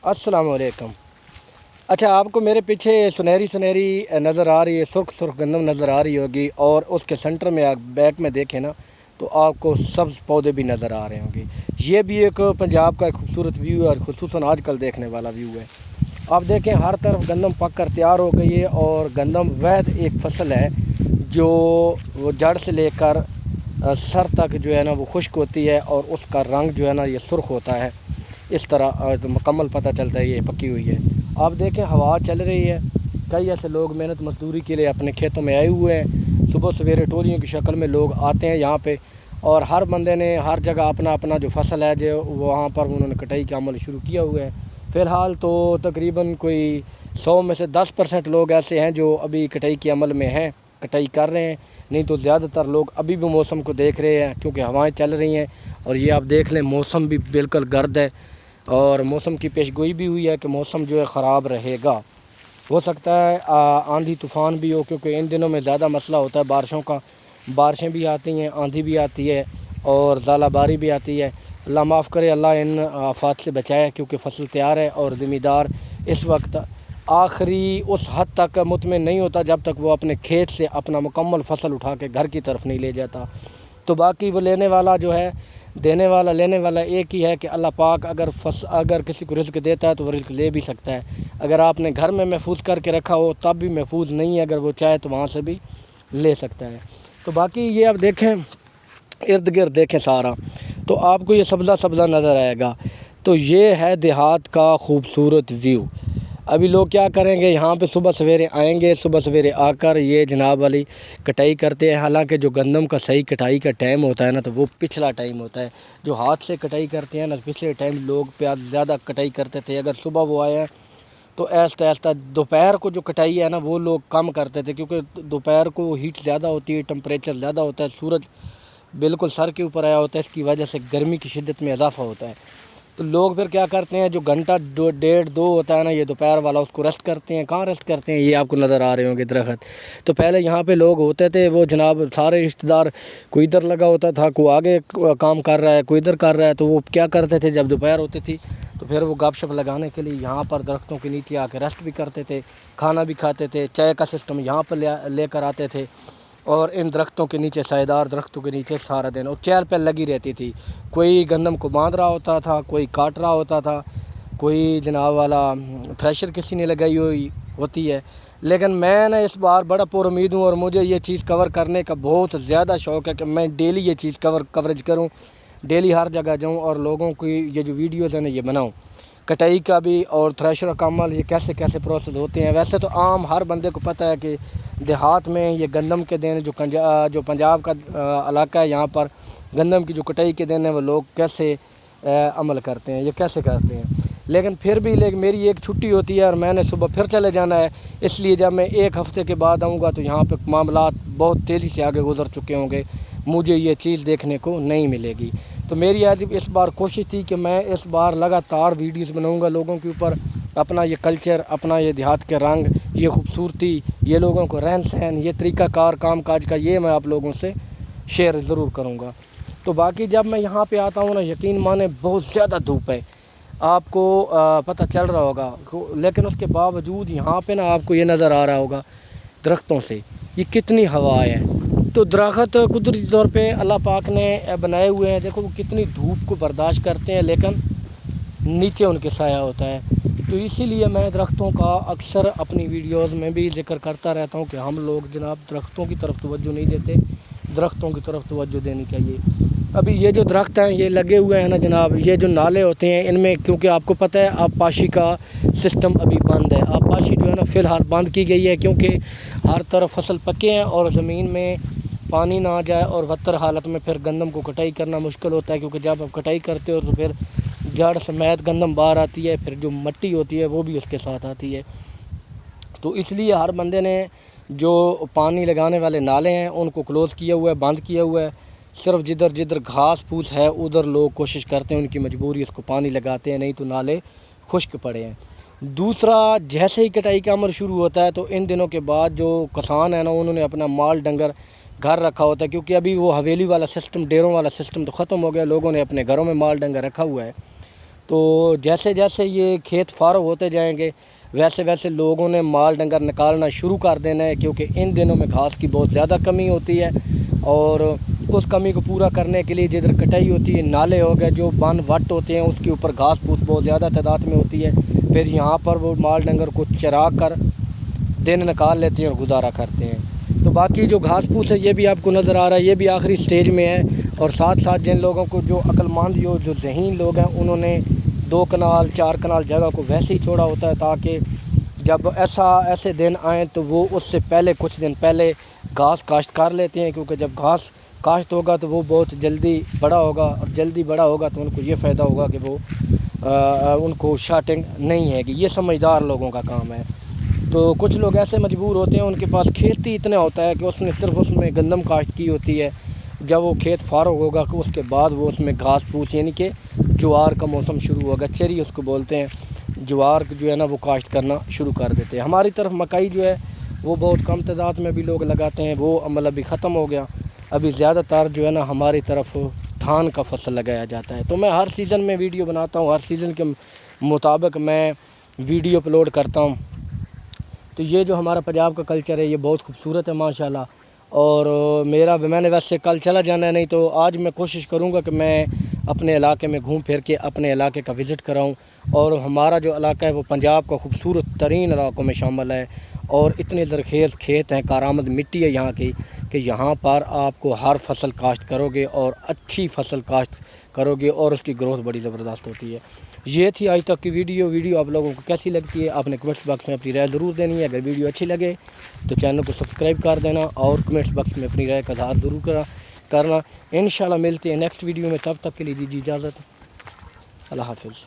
السلام علیکم۔ اچھا، آپ کو میرے پیچھے سنہری نظر آ رہی ہے، سرخ گندم نظر آ رہی ہوگی، اور اس کے سنٹر میں آپ بیک میں دیکھیں نا تو آپ کو سبز پودے بھی نظر آ رہے ہوں گے۔ یہ بھی ایک پنجاب کا ایک خوبصورت ویو ہے، اور خصوصاً آج کل دیکھنے والا ویو ہے۔ آپ دیکھیں ہر طرف گندم پک کر تیار ہو گئی ہے، اور گندم واحد ایک فصل ہے جو وہ جڑ سے لے کر سر تک جو ہے نا وہ خشک ہوتی ہے، اور اس کا رنگ جو ہے نا یہ سرخ ہوتا ہے۔ اس طرح مکمل پتہ چلتا ہے یہ پکی ہوئی ہے۔ آپ دیکھیں ہوا چل رہی ہے، کئی ایسے لوگ محنت مزدوری کے لیے اپنے کھیتوں میں آئے ہوئے ہیں۔ صبح سویرے ٹولیوں کی شکل میں لوگ آتے ہیں یہاں پہ، اور ہر بندے نے ہر جگہ اپنا اپنا جو فصل ہے جو وہاں پر انہوں نے کٹائی کا عمل شروع کیا ہوا ہے۔ فی الحال تو تقریباً کوئی 100 میں سے 10% لوگ ایسے ہیں جو ابھی کٹائی کے عمل میں ہیں، کٹائی کر رہے ہیں، نہیں تو زیادہ تر لوگ ابھی بھی موسم کو دیکھ رہے ہیں، کیونکہ ہوائیں چل رہی ہیں۔ اور یہ آپ دیکھ لیں موسم بھی بالکل گرد ہے، اور موسم کی پیشگوئی بھی ہوئی ہے کہ موسم جو ہے خراب رہے گا۔ ہو سکتا ہے آندھی طوفان بھی ہو، کیونکہ ان دنوں میں زیادہ مسئلہ ہوتا ہے بارشوں کا۔ بارشیں بھی آتی ہیں، آندھی بھی آتی ہے، اور ژالہ باری بھی آتی ہے۔ اللہ معاف کرے، اللہ ان آفات سے بچائے، کیونکہ فصل تیار ہے، اور زمیندار اس وقت آخری اس حد تک مطمئن نہیں ہوتا جب تک وہ اپنے کھیت سے اپنا مکمل فصل اٹھا کے گھر کی طرف نہیں لے جاتا۔ تو باقی وہ لینے والا جو ہے، دینے والا لینے والا ایک ہی ہے کہ اللہ پاک اگر کسی کو رزق دیتا ہے تو وہ رزق لے بھی سکتا ہے۔ اگر آپ نے گھر میں محفوظ کر کے رکھا ہو تب بھی محفوظ نہیں ہے، اگر وہ چاہے تو وہاں سے بھی لے سکتا ہے۔ تو باقی یہ آپ دیکھیں، ارد گرد دیکھیں سارا، تو آپ کو یہ سبزہ نظر آئے گا۔ تو یہ ہے دیہات کا خوبصورت ویو۔ ابھی لوگ کیا کریں گے، یہاں پہ صبح سویرے آئیں گے، صبح سویرے آ کر یہ جناب والی کٹائی کرتے ہیں۔ حالانکہ جو گندم کا صحیح کٹائی کا ٹائم ہوتا ہے نا تو وہ پچھلا ٹائم ہوتا ہے۔ جو ہاتھ سے کٹائی کرتے ہیں نا، پچھلے ٹائم لوگ زیادہ کٹائی کرتے تھے۔ اگر صبح وہ آیا تو آہستہ آہستہ دوپہر کو جو کٹائی ہے نا وہ لوگ کم کرتے تھے، کیونکہ دوپہر کو ہیٹ زیادہ ہوتی ہے، ٹمپریچر زیادہ ہوتا ہے، سورج بالکل سر کے اوپر آیا ہوتا ہے، اس کی وجہ سے گرمی کی شدت میں اضافہ ہوتا ہے۔ تو لوگ پھر کیا کرتے ہیں، جو گھنٹہ 1.5-2 ہوتا ہے نا یہ دوپہر والا، اس کو ریسٹ کرتے ہیں۔ کہاں ریسٹ کرتے ہیں، یہ آپ کو نظر آ رہے ہوں گے درخت۔ تو پہلے یہاں پہ لوگ ہوتے تھے، وہ جناب سارے رشتہ دار، کوئی ادھر لگا ہوتا تھا، کوئی آگے کام کر رہا ہے، کوئی ادھر کر رہا ہے، تو وہ کیا کرتے تھے جب دوپہر ہوتی تھی تو پھر وہ گپ شپ لگانے کے لیے یہاں پر درختوں کے نیچے آ کے ریسٹ بھی کرتے تھے، کھانا بھی کھاتے تھے، چائے کا سسٹم یہاں پر لے کر آتے تھے، اور ان درختوں کے نیچے، سائیدار درختوں کے نیچے سارا دن، اور چہل پہل لگی رہتی تھی۔ کوئی گندم کو باندھ رہا ہوتا تھا، کوئی کاٹ رہا ہوتا تھا، کوئی جناب والا تھریشر کسی نے لگائی ہوتی ہے۔ لیکن میں نے اس بار بڑا پر امید ہوں، اور مجھے یہ چیز کور کرنے کا بہت زیادہ شوق ہے کہ میں ڈیلی یہ چیز کوریج کروں، ڈیلی ہر جگہ جاؤں، اور لوگوں کی یہ جو ویڈیوز ہیں نا یہ بناؤں، کٹائی کا بھی اور تھریشر کا عمل، یہ کیسے کیسے پروسیس ہوتے ہیں۔ ویسے تو عام ہر بندے کو پتہ ہے کہ دیہات میں یہ گندم کے دن جو پنجاب کا علاقہ ہے، یہاں پر گندم کی جو کٹائی کے دن ہیں وہ لوگ کیسے عمل کرتے ہیں، یہ کیسے کرتے ہیں۔ لیکن پھر بھی میری ایک چھٹی ہوتی ہے، اور میں نے صبح پھر چلے جانا ہے، اس لیے جب میں 1 ہفتے کے بعد آؤں گا تو یہاں پہ معاملات بہت تیزی سے آگے گزر چکے ہوں گے، مجھے یہ چیز دیکھنے کو نہیں ملے گی۔ تو میری آج اس بار کوشش تھی کہ میں اس بار لگاتار ویڈیوز بناؤں گا لوگوں کے اوپر، اپنا یہ کلچر، اپنا یہ دیہات کے رنگ، یہ خوبصورتی، یہ لوگوں کو رہن سہن، یہ طریقہ کار کام کاج کا، یہ میں آپ لوگوں سے شیئر ضرور کروں گا۔ تو باقی جب میں یہاں پہ آتا ہوں نا، یقین مانے بہت زیادہ دھوپ ہے، آپ کو پتہ چل رہا ہوگا، لیکن اس کے باوجود یہاں پہ نا آپ کو یہ نظر آ رہا ہوگا درختوں سے یہ کتنی ہوا ہے۔ تو درخت قدرتی طور پہ اللہ پاک نے بنائے ہوئے ہیں، دیکھو وہ کتنی دھوپ کو برداشت کرتے ہیں، لیکن نیچے ان کے سایہ ہوتا ہے۔ تو اسی لیے میں درختوں کا اکثر اپنی ویڈیوز میں بھی ذکر کرتا رہتا ہوں کہ ہم لوگ جناب درختوں کی طرف توجہ نہیں دیتے، درختوں کی طرف توجہ دینی چاہیے۔ ابھی یہ جو درخت ہیں یہ لگے ہوئے ہیں نا جناب، یہ جو نالے ہوتے ہیں ان میں، کیونکہ آپ کو پتہ ہے آبپاشی کا سسٹم ابھی بند ہے، آبپاشی جو ہے نا فی الحال بند کی گئی ہے، کیونکہ ہر طرف فصل پکے ہیں اور زمین میں پانی نہ آ جائے، اور بدتر حالت میں پھر گندم کو کٹائی کرنا مشکل ہوتا ہے، کیونکہ جب آپ کٹائی کرتے ہو تو پھر جڑ سمیت گندم باہر آتی ہے، پھر جو مٹی ہوتی ہے وہ بھی اس کے ساتھ آتی ہے۔ تو اس لیے ہر بندے نے جو پانی لگانے والے نالے ہیں ان کو کلوز کیا ہوا ہے، بند کیا ہوا ہے۔ صرف جدھر گھاس پھوس ہے ادھر لوگ کوشش کرتے ہیں، ان کی مجبوری اس کو پانی لگاتے ہیں، نہیں تو نالے خشک پڑے ہیں۔ دوسرا، جیسے ہی کٹائی کا عمل شروع ہوتا ہے تو ان دنوں کے بعد جو کسان ہیں نا انہوں نے اپنا مال ڈنگر گھر رکھا ہوتا ہے، کیونکہ ابھی وہ حویلی والا سسٹم، ڈیروں والا سسٹم تو ختم ہو گیا، لوگوں نے اپنے گھروں میں مال ڈنگر رکھا ہوا ہے۔ تو جیسے جیسے یہ کھیت فارغ ہوتے جائیں گے ویسے ویسے لوگوں نے مال ڈنگر نکالنا شروع کر دینا ہے، کیونکہ ان دنوں میں گھاس کی بہت زیادہ کمی ہوتی ہے، اور اس کمی کو پورا کرنے کے لیے جدھر کٹائی ہوتی ہے، نالے ہو گئے جو بن وٹ ہوتے ہیں، اس کے اوپر گھاس پھوس بہت زیادہ تعداد میں ہوتی ہے، پھر یہاں پر وہ مال ڈنگر کو چرا کر دن نکال لیتے ہیں اور گزارا کرتے ہیں۔ تو باقی جو گھاس پھوس ہے یہ بھی آپ کو نظر آ رہا ہے، یہ بھی آخری سٹیج میں ہے، اور ساتھ ساتھ جن لوگوں کو جو عقل مند جو ذہین لوگ ہیں انہوں نے 2 کنال 4 کنال جگہ کو ویسے ہی چھوڑا ہوتا ہے، تاکہ جب ایسے دن آئیں تو وہ اس سے پہلے کچھ دن پہلے گھاس کاشت کر لیتے ہیں، کیونکہ جب گھاس کاشت ہوگا تو وہ بہت جلدی بڑا ہوگا، اور جلدی بڑا ہوگا تو ان کو یہ فائدہ ہوگا کہ وہ ان کو شارٹنگ نہیں ہے، کہ یہ سمجھدار لوگوں کا کام ہے۔ تو کچھ لوگ ایسے مجبور ہوتے ہیں، ان کے پاس کھیت ہی اتنا ہوتا ہے کہ اس نے صرف اس میں گندم کاشت کی ہوتی ہے، جب وہ کھیت فارغ ہوگا اس کے بعد وہ اس میں گھاس پھوس یعنی کہ جوار کا موسم شروع ہوگا، چری اس کو بولتے ہیں، جوار جو ہے نا وہ کاشت کرنا شروع کر دیتے ہیں۔ ہماری طرف مکئی جو ہے وہ بہت کم تعداد میں بھی لوگ لگاتے ہیں، وہ عمل ابھی ختم ہو گیا، ابھی زیادہ تر جو ہے نا ہماری طرف دھان کا فصل لگایا جاتا ہے۔ تو میں ہر سیزن میں ویڈیو بناتا ہوں، ہر سیزن کے مطابق میں ویڈیو اپلوڈ کرتا ہوں۔ تو یہ جو ہمارا پنجاب کا کلچر ہے یہ بہت خوبصورت ہے ماشاءاللہ، اور میں نے ویسے کل چلا جانا ہے، نہیں تو آج میں کوشش کروں گا کہ میں اپنے علاقے میں گھوم پھر کے اپنے علاقے کا وزٹ کراؤں، اور ہمارا جو علاقہ ہے وہ پنجاب کا خوبصورت ترین علاقوں میں شامل ہے، اور اتنے زرخیز کھیت ہیں، کارآمد مٹی ہے یہاں کی، کہ یہاں پر آپ کو ہر فصل کاشت کرو گے اور اچھی فصل کاشت کرو گے، اور اس کی گروتھ بڑی زبردست ہوتی ہے۔ یہ تھی آج تک کی ویڈیو آپ لوگوں کو کیسی لگتی ہے؟ آپ نے کمنٹس باکس میں اپنی رائے ضرور دینی ہے۔ اگر ویڈیو اچھی لگے تو چینل کو سبسکرائب کر دینا، اور کمنٹس باکس میں اپنی رائے کا اظہار ضرور کرنا۔ انشاءاللہ ملتے ہیں نیکسٹ ویڈیو میں، تب تک کے لیے دیجیے اجازت، اللہ حافظ۔